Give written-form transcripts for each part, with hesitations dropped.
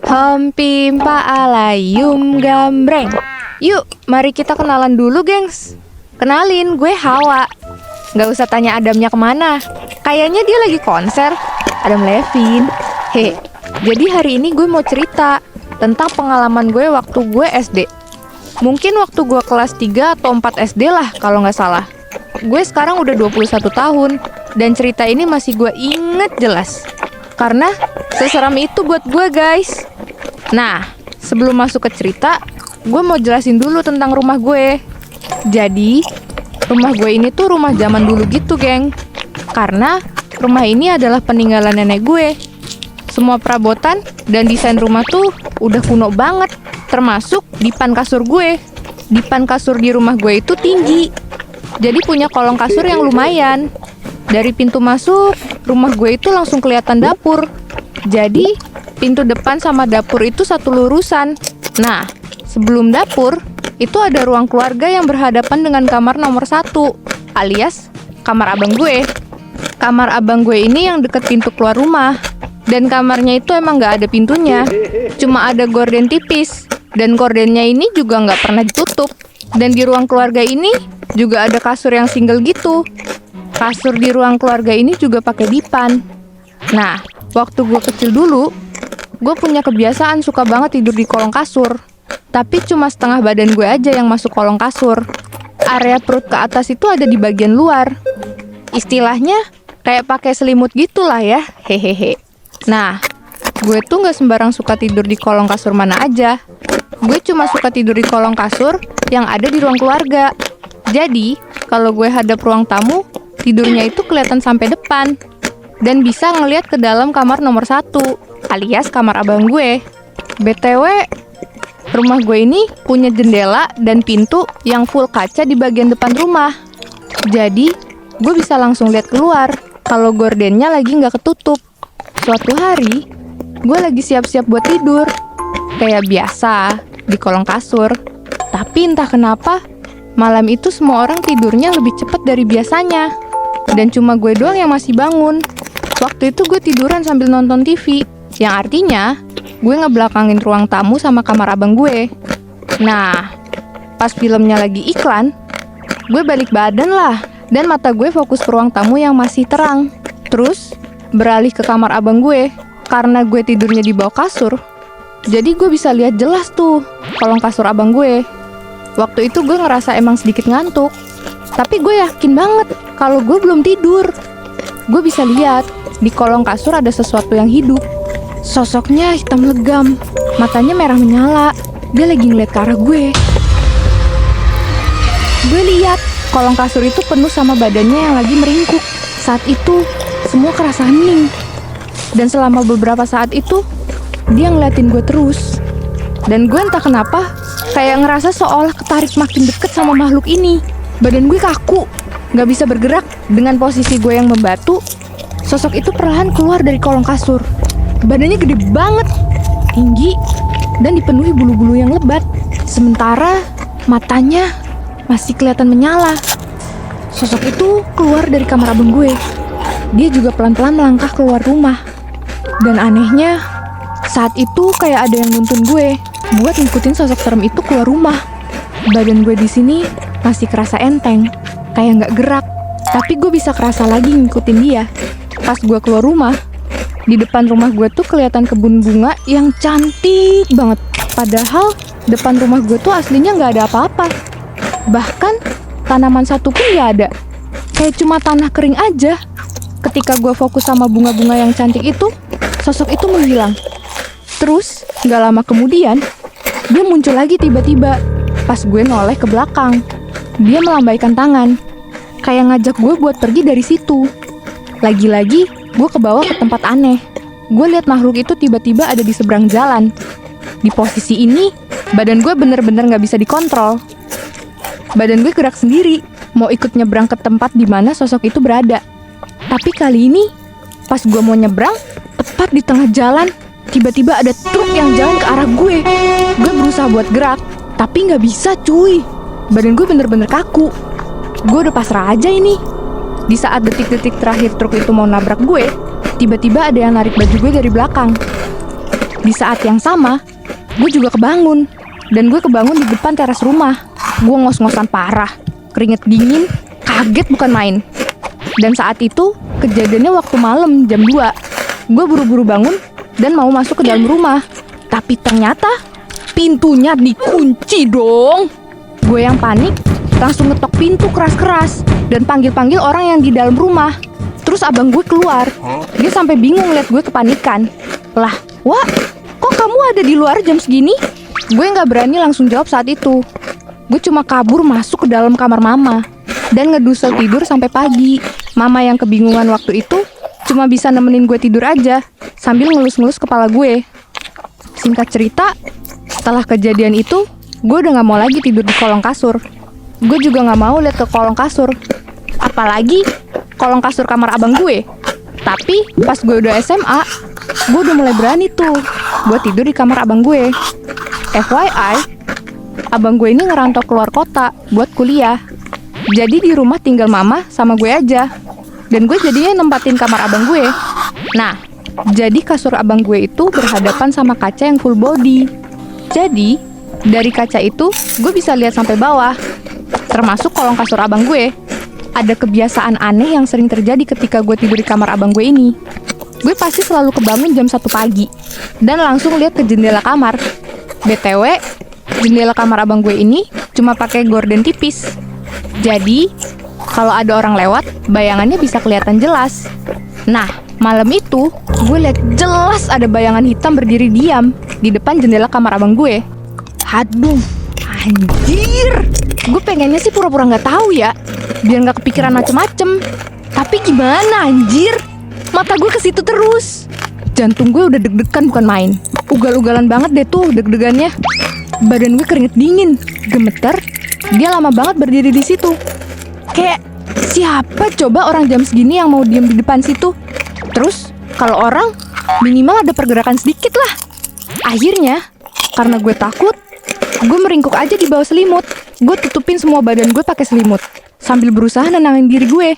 Pimpa alayum gambreng. Yuk, mari kita kenalan dulu, gengs. Kenalin, gue Hawa. Gak usah tanya Adamnya kemana. Kayaknya dia lagi konser. Adam Levine. Jadi hari ini gue mau cerita tentang pengalaman gue waktu gue SD. Mungkin waktu gue kelas 3 atau 4 SD lah kalau nggak salah. Gue sekarang udah 21 tahun. Dan cerita ini masih gue inget jelas. Karena seseram itu buat gue, guys. Nah, sebelum masuk ke cerita, gue mau jelasin dulu tentang rumah gue. Jadi, rumah gue ini tuh rumah zaman dulu gitu, geng. Karena rumah ini adalah peninggalan nenek gue. Semua perabotan dan desain rumah tuh udah kuno banget. Termasuk dipan kasur gue. Dipan kasur di rumah gue itu tinggi. Jadi punya kolong kasur yang lumayan. Dari pintu masuk, rumah gue itu langsung kelihatan dapur. Jadi, pintu depan sama dapur itu satu lurusan. Nah, sebelum dapur, itu ada ruang keluarga yang berhadapan dengan kamar nomor 1, alias kamar abang gue. Kamar abang gue ini yang deket pintu keluar rumah. Dan kamarnya itu emang gak ada pintunya. Cuma ada gorden tipis. Dan gordennya ini juga gak pernah ditutup. Dan di ruang keluarga ini juga ada kasur yang single gitu. Kasur di ruang keluarga ini juga pakai dipan. Nah, waktu gue kecil dulu, gue punya kebiasaan suka banget tidur di kolong kasur. Tapi cuma setengah badan gue aja yang masuk kolong kasur. Area perut ke atas itu ada di bagian luar. Istilahnya kayak pakai selimut gitulah ya. Hehehe. Nah, gue tuh gak sembarang suka tidur di kolong kasur mana aja. Gue cuma suka tidur di kolong kasur yang ada di ruang keluarga. Jadi, kalau gue hadap ruang tamu, tidurnya itu kelihatan sampai depan. Dan bisa ngelihat ke dalam kamar nomor 1, alias kamar abang gue. BTW, rumah gue ini punya jendela dan pintu yang full kaca di bagian depan rumah. Jadi, gue bisa langsung lihat keluar kalau gordennya lagi nggak ketutup. Suatu hari, gue lagi siap-siap buat tidur. Kayak biasa, di kolong kasur. Tapi entah kenapa, malam itu semua orang tidurnya lebih cepat dari biasanya. Dan cuma gue doang yang masih bangun. Waktu itu gue tiduran sambil nonton TV. Yang artinya, gue ngebelakangin ruang tamu sama kamar abang gue. Nah, pas filmnya lagi iklan, gue balik badan lah. Dan mata gue fokus ke ruang tamu yang masih terang. Terus, beralih ke kamar abang gue. Karena gue tidurnya di bawah kasur, jadi gue bisa lihat jelas tuh kolong kasur abang gue. Waktu itu gue ngerasa emang sedikit ngantuk. Tapi gue yakin banget kalau gue belum tidur. Gue bisa lihat di kolong kasur ada sesuatu yang hidup. Sosoknya hitam legam, matanya merah menyala. Dia lagi ngeliat ke arah gue. Gue lihat kolong kasur itu penuh sama badannya yang lagi meringkuk. Saat itu semua kerasa hening. Dan selama beberapa saat itu dia ngeliatin gue terus. Dan gue entah kenapa kayak ngerasa seolah ketarik makin deket sama makhluk ini. Badan gue kaku, gak bisa bergerak. Dengan posisi gue yang membatu, sosok itu perlahan keluar dari kolong kasur. Badannya gede banget, tinggi, dan dipenuhi bulu-bulu yang lebat. Sementara matanya masih kelihatan menyala. Sosok itu keluar dari kamar abang gue. Dia juga pelan-pelan melangkah keluar rumah. Dan anehnya, saat itu kayak ada yang nuntun gue buat ngikutin sosok serem itu keluar rumah. Badan gue di sini masih kerasa enteng, kayak nggak gerak. Tapi gue bisa kerasa lagi ngikutin dia. Pas gue keluar rumah, di depan rumah gue tuh kelihatan kebun bunga yang cantik banget. Padahal depan rumah gue tuh aslinya nggak ada apa-apa. Bahkan tanaman satu pun nggak ada. Kayak cuma tanah kering aja. Ketika gue fokus sama bunga-bunga yang cantik itu, sosok itu menghilang. Terus, gak lama kemudian, dia muncul lagi tiba-tiba. Pas gue noleh ke belakang, dia melambaikan tangan. Kayak ngajak gue buat pergi dari situ. Lagi-lagi, gue kebawa ke tempat aneh. Gue lihat makhluk itu tiba-tiba ada di seberang jalan. Di posisi ini, badan gue bener-bener gak bisa dikontrol. Badan gue gerak sendiri, mau ikut nyebrang ke tempat di mana sosok itu berada. Tapi kali ini, pas gue mau nyebrang, tepat di tengah jalan, tiba-tiba ada truk yang jalan ke arah gue. Gue berusaha buat gerak, tapi nggak bisa cuy. Badan gue bener-bener kaku. Gue udah pasrah aja ini. Di saat detik-detik terakhir truk itu mau nabrak gue, tiba-tiba ada yang narik baju gue dari belakang. Di saat yang sama, gue juga kebangun. Dan gue kebangun di depan teras rumah. Gue ngos-ngosan parah, keringet dingin, kaget bukan main. Dan saat itu, kejadiannya waktu malam jam 2. Gue buru-buru bangun dan mau masuk ke dalam rumah. Tapi ternyata, pintunya dikunci dong. Gue yang panik, langsung ngetok pintu keras-keras dan panggil-panggil orang yang di dalam rumah. Terus abang gue keluar. Dia sampai bingung lihat gue kepanikan. Lah, Wak, kok kamu ada di luar jam segini? Gue nggak berani langsung jawab saat itu. Gue cuma kabur masuk ke dalam kamar mama dan ngedusel tidur sampai pagi. Mama yang kebingungan waktu itu cuma bisa nemenin gue tidur aja sambil ngelus-ngelus kepala gue. Singkat cerita, setelah kejadian itu, gue udah nggak mau lagi tidur di kolong kasur. Gue juga nggak mau lihat ke kolong kasur, apalagi kolong kasur kamar abang gue. Tapi pas gue udah SMA, gue udah mulai berani tuh buat tidur di kamar abang gue. FYI, abang gue ini ngerantau keluar kota buat kuliah. Jadi di rumah tinggal mama sama gue aja. Dan gue jadinya nempatin kamar abang gue. Nah, jadi kasur abang gue itu berhadapan sama kaca yang full body. Jadi, dari kaca itu gue bisa lihat sampai bawah, termasuk kolong kasur abang gue. Ada kebiasaan aneh yang sering terjadi ketika gue tidur di kamar abang gue ini. Gue pasti selalu kebangun jam 1 pagi dan langsung lihat ke jendela kamar. BTW, jendela kamar abang gue ini cuma pakai gorden tipis. Jadi, kalau ada orang lewat, bayangannya bisa kelihatan jelas. Nah, malam itu, gue lihat jelas ada bayangan hitam berdiri diam di depan jendela kamar abang gue. Aduh, anjir. Gue pengennya sih pura-pura nggak tahu ya, biar nggak kepikiran macem-macem. Tapi gimana anjir? Mata gue ke situ terus. Jantung gue udah deg-degan bukan main. Ugal-ugalan banget deh tuh deg-degannya. Badan gue keringet dingin, gemeter. Dia lama banget berdiri di situ. Kayak siapa coba orang jam segini yang mau diem di depan situ? Terus kalau orang minimal ada pergerakan sedikit lah. Akhirnya karena gue takut, gue meringkuk aja di bawah selimut. Gue tutupin semua badan gue pakai selimut sambil berusaha nenangin diri gue.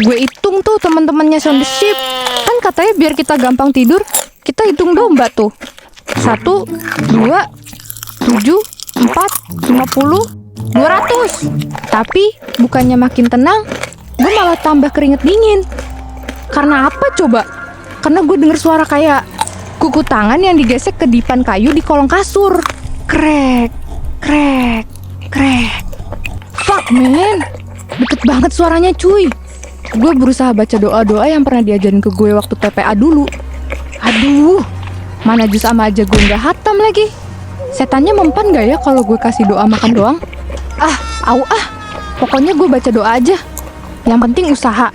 Gue hitung tuh teman-temannya Sound the Ship. Kan katanya biar kita gampang tidur, kita hitung domba tuh. 1, 2, 7, 4, 50, 200. Tapi bukannya makin tenang, gue malah tambah keringet dingin. Karena apa coba? Karena gue denger suara kayak kuku tangan yang digesek ke dipan kayu di kolong kasur. Krek, krek, krek. Fuck man, deket banget suaranya cuy. Gue berusaha baca doa-doa yang pernah diajarin ke gue waktu TPA dulu. Aduh, mana jus sama aja gue nggak hatam lagi. Setannya mempan gak ya kalau gue kasih doa makan doang? Pokoknya gue baca doa aja. Yang penting usaha.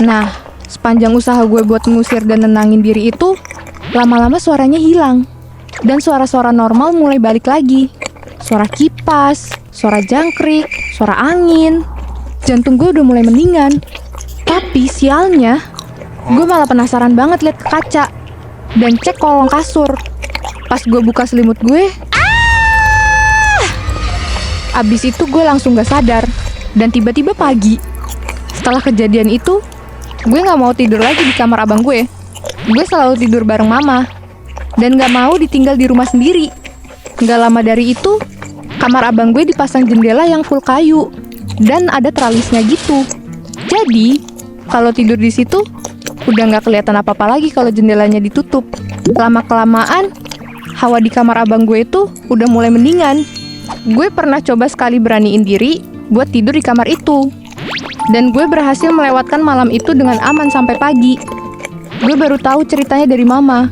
Nah, sepanjang usaha gue buat ngusir dan nenangin diri itu, lama-lama suaranya hilang. Dan suara-suara normal mulai balik lagi. Suara kipas, suara jangkrik, suara angin. Jantung gue udah mulai mendingan. Tapi sialnya, gue malah penasaran banget lihat ke kaca dan cek kolong kasur. Pas gue buka selimut gue, abis itu gue langsung gak sadar. Dan tiba-tiba pagi, setelah kejadian itu, gue gak mau tidur lagi di kamar abang gue. Gue selalu tidur bareng mama dan gak mau ditinggal di rumah sendiri. Gak lama dari itu, kamar abang gue dipasang jendela yang full kayu dan ada tralisnya gitu. Jadi kalau tidur di situ udah nggak kelihatan apa-apa lagi kalau jendelanya ditutup. Lama-kelamaan hawa di kamar abang gue itu udah mulai mendingan. Gue pernah coba sekali beraniin diri buat tidur di kamar itu, dan gue berhasil melewatkan malam itu dengan aman sampai pagi. Gue baru tahu ceritanya dari mama.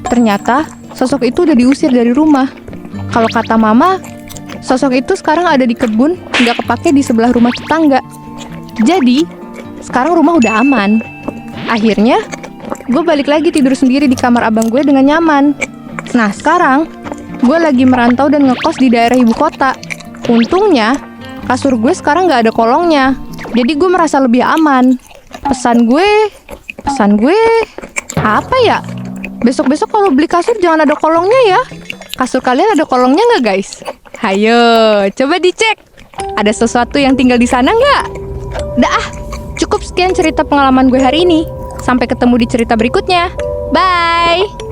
Ternyata sosok itu udah diusir dari rumah. Kalau kata mama, sosok itu sekarang ada di kebun, nggak kepake di sebelah rumah tetangga. Jadi sekarang rumah udah aman. Akhirnya, gue balik lagi tidur sendiri di kamar abang gue dengan nyaman. Nah, sekarang, gue lagi merantau dan ngekos di daerah ibu kota. Untungnya, kasur gue sekarang gak ada kolongnya. Jadi gue merasa lebih aman. Pesan gue, apa ya? Besok-besok kalau beli kasur jangan ada kolongnya ya. Kasur kalian ada kolongnya gak guys? Hayo, coba dicek. Ada sesuatu yang tinggal di sana gak? Cukup sekian cerita pengalaman gue hari ini. Sampai ketemu di cerita berikutnya. Bye!